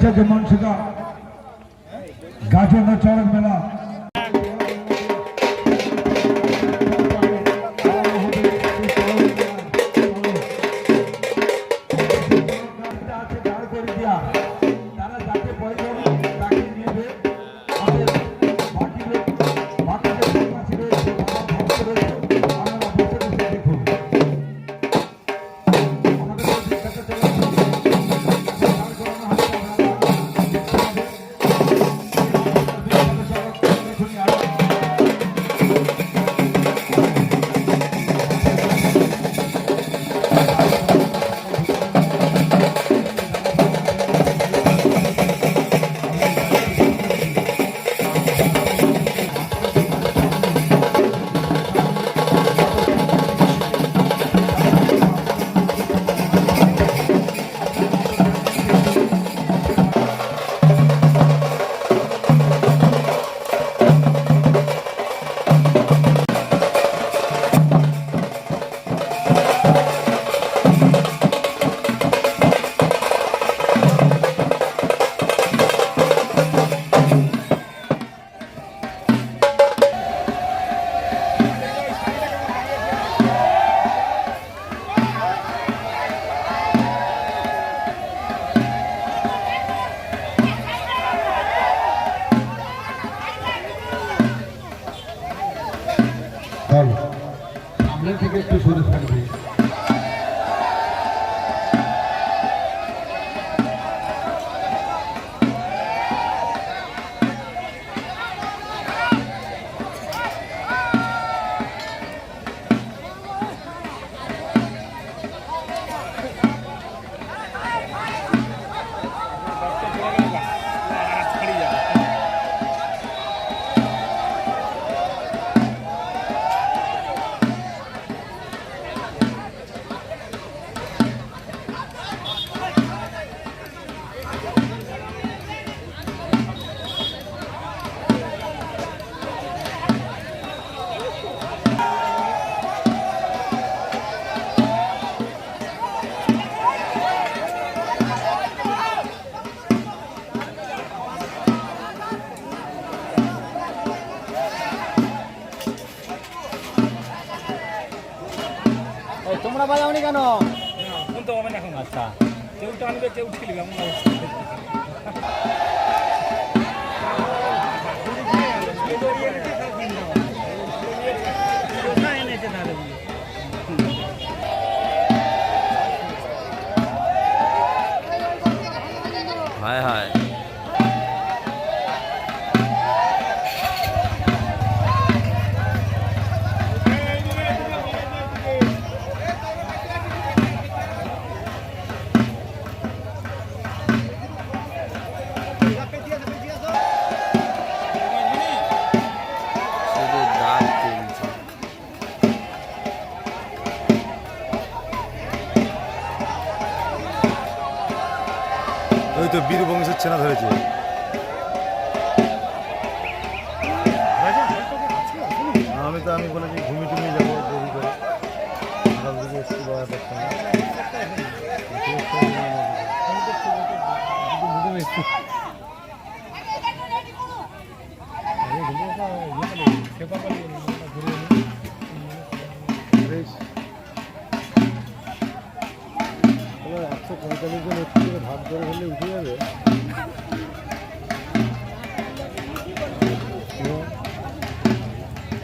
বৈশাখী মনসিকা গাজন চরক মেলা সামনে থেকে একটু সরে থাকবে। তোমরা বাজাওনি কেন? শুনতে হবে না এখন। আচ্ছা, কেউ টানবে কেউ খেলবে এমন হায় হায়। ওই তো বীর বংশের চেনা ধরেছে। আমি বলেছি ঘুমি টুমি যাবো দেরি করে এসছি বাবার ভাগ করে হলে উঠে যাবে।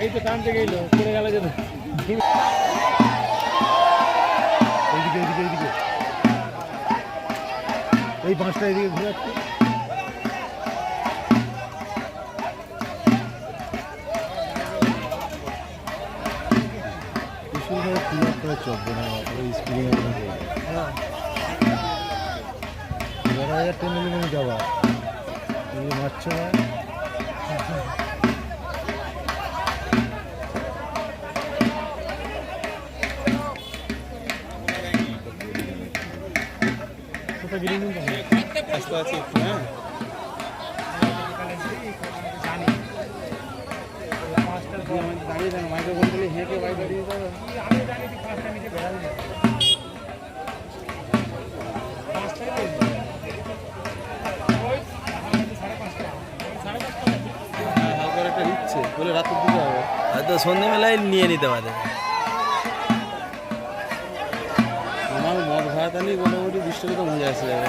এই তো টান থেকে এলো পড়ে গেল যে এইদিকে এইদিকে এইদিকে এই পাঁচটা এইদিকে ঘুরে যাচ্ছে। চলবে না স্প্রিং যাওয়া মারছ না। ব্যস্ত আছি একটু। হ্যাঁ জানি পাঁচটার পর দাঁড়িয়ে যান মাইকে বলতে হেঁটে বাইক দাঁড়িয়ে যাবে। আমি জানি তুই পাঁচটা নিচে বেড়াবি না। পাঁচটাই দিচ্ছে বলে রাতের দিকে হবে। হয়তো সন্ধ্যেবেলায় নিয়ে নিতে পারে। আমার মদ ভাড়াটা নিয়ে মোটামুটি বৃষ্টিতে তো মজা আসে যাবে,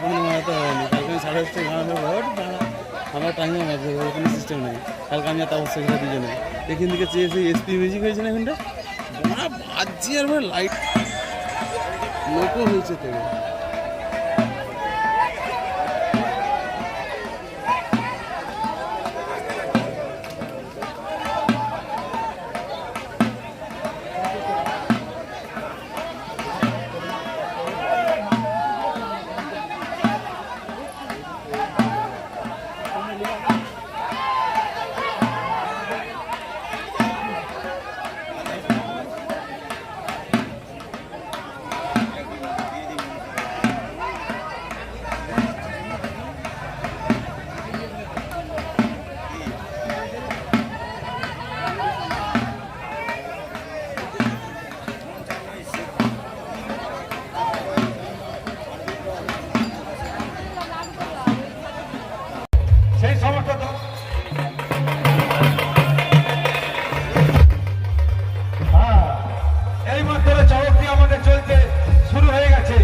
কোনো ভাড়াতে হয়নি। কালকে আমি 8:30 ঘামাবে ভোট আমার টাইমে মাছ ধরবো, কোনো সিস্টেম নেই। কালকে আমি তাও সেখানে দুজনে এখান থেকে চেয়েছি এসপি মিউজিক হয়েছে না এখানটা বাজছি আর ভাই লাইট লোকও হয়েছে তো। সেই সমস্ত এই মাত্র চড়কটি আমাদের চলতে শুরু হয়ে গেছে।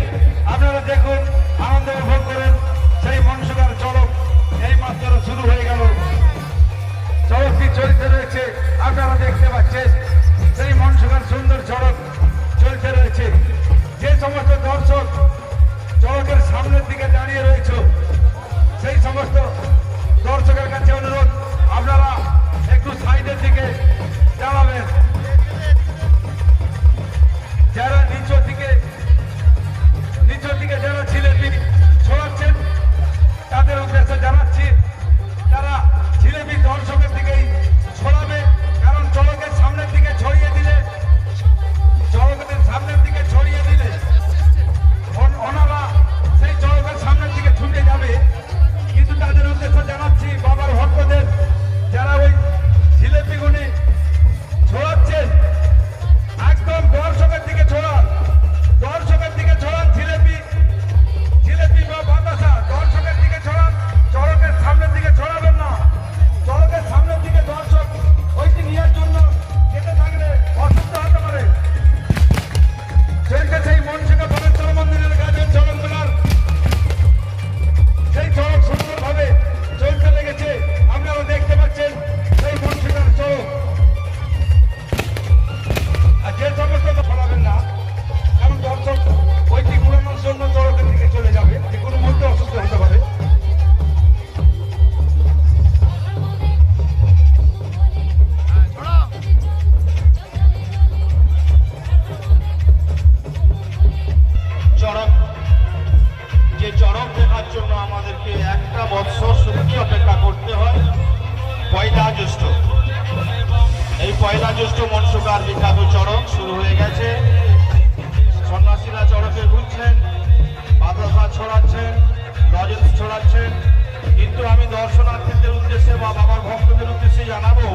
আপনারা দেখুন, আনন্দ উপভোগ করুন। সেই মনসুকার চড়ক এই মাত্র শুরু হয়ে গেল। চড়কটি চলতে রয়েছে, আপনারা দেখতে পাচ্ছেন। সেই মনসুকার সুন্দর চড়ক চলতে রয়েছে। যে সমস্ত দর্শক চড়কের সামনের দিকে দাঁড়িয়ে রয়েছে, সেই সমস্ত দর্শকের কাছে অনুরোধ, আপনারা একটু সাইডের দিকে দাঁড়াবেন। যারা নিচের দিকে যারা জিলেপি ছড়াচ্ছেন তাদের উদ্দেশ্যে জানাচ্ছি, তারা জিলেপি দর্শকের দিকেই ছড়াবে। কারণ চড়কের সামনের দিকে ছড়িয়ে দিলে ওনারা সেই চড়কের সামনের দিকে ছুটে যাবে। কিন্তু তাদের উদ্দেশ্যে জানাচ্ছি, বাবার ভক্তদের যারা ওই জিলেপিগুলি ছড়াচ্ছেন, একদম দর্শকের দিকে ছড়ান, দর্শকের দিকে ছড়ান। জিলেপি বা বাতাসা দর্শকের দিকে ছড়ান, চড়কের সামনের দিকে ছড়াবেন না। চড়কের সামনের দিকে দর্শক ওইটি নেওয়ার জন্য যেতে থাকলে অসুস্থ হতে পারে। সেই মনসুকা পবিত্র মন্দিরের কাছে চড়ক মেলার সেই চড়ক সুন্দরভাবে চলতে লেগেছে। আপনারা দেখতে পাচ্ছেন সেই মনসুকার চড়ক। আর যে সমস্ত ছড়াবেন না, কারণ দর্শক ওইটি ঘুরানোর জন্য চড়কের দিকে চলে যাবে, যে কোনো মুহূর্তে অসুস্থ হতে পারে। চড়ক, যে চড়ক দেখার জন্য আমাদেরকে একটা বৎসর সত্যি অপেক্ষা করতে হয়, পয়লা জ্যৈষ্ঠ। এই পয়লা জ্যৈষ্ঠ মনসুকার বিখ্যাত চড়ক শুরু হয়ে গেছে। সন্ন্যাসীরা চড়কে ঘুরছেন, বাতাসা ছড়াচ্ছেন, লজেন্স ছড়াচ্ছেন। কিন্তু আমি দর্শনার্থীদের উদ্দেশ্যে বা বাবার ভক্তদের উদ্দেশ্যে জানাবো,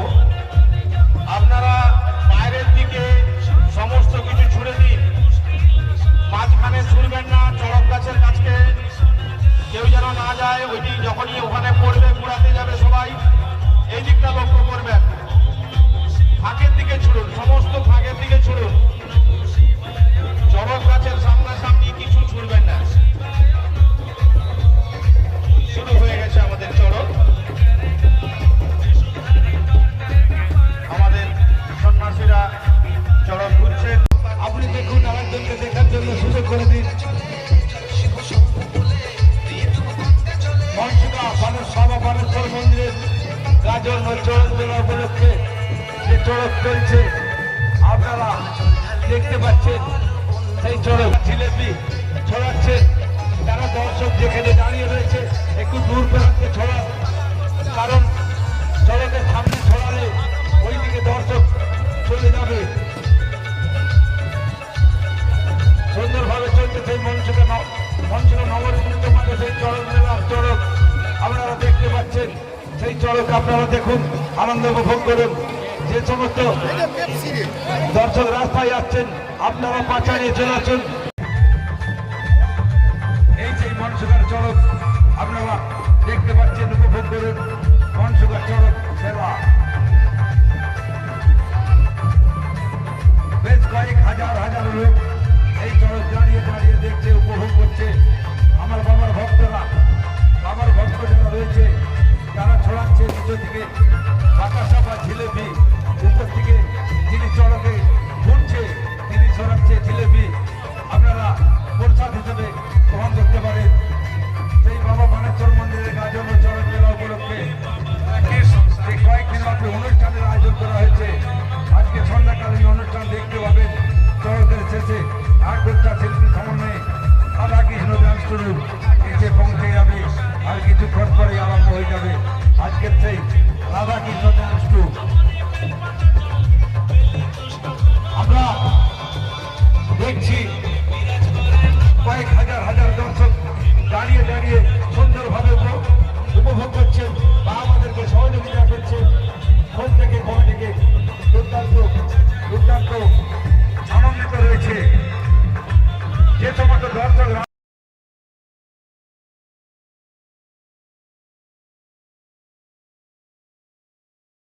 আপনারা বাইরের দিকে সমস্ত কিছু ছুড়ে দিন, মাঝখানে ছুড়বেন না। চড়ক গাছের কাছে কেউ যেন না যায়, ওইটি যখনই ওখানে পড়বে ঘুরাতে যাবে সবাই, এই দিকটা লক্ষ্য করবেন। ফাঁকের দিকে ছুড়ুন, সমস্ত ফাঁকের দিকে ছুড়ুন। চড়ক গাছের সামনাসামনি কিছু ছুড়বেন না। শুরু হয়ে গেছে আমাদের চড়ক। আমাদের সন্ন্যাসীরা চড়ক ঘুরছেন। আপনি দেখুন, আরেকজনকে দেখার জন্য সুযোগ করে দিন। মনসুকা বাবা বানেশ্বর মন্দিরের গাজন ও চড়ক মেলা উপলক্ষে যে চড়ক চলছে, আপনারা দেখতে পাচ্ছেন। সেই চড়ক জিলেপি ছড়াচ্ছে, যারা দর্শক যেখানে দাঁড়িয়ে রয়েছে একটু দূর প্রান্তে ছড়া, কারণ চড়কের সামনে ছড়ালে ওই দিকে দর্শক চলে যাবে। সুন্দরভাবে চলছে সেই মনসুকা নবনির্মিত মাঠে সেই চড়ক মেলার চড়ক আপনারা দেখতে পাচ্ছেন। সেই চড়ক আপনারা দেখুন, আনন্দ উপভোগ করুন। যে সমস্ত দর্শক রাস্তায় যাচ্ছেন, আপনারা পাঁচা নিয়ে চলে আসুন। এই সেই মনসুকার চড়ক আপনারা দেখতে পাচ্ছেন, উপভোগ করুন।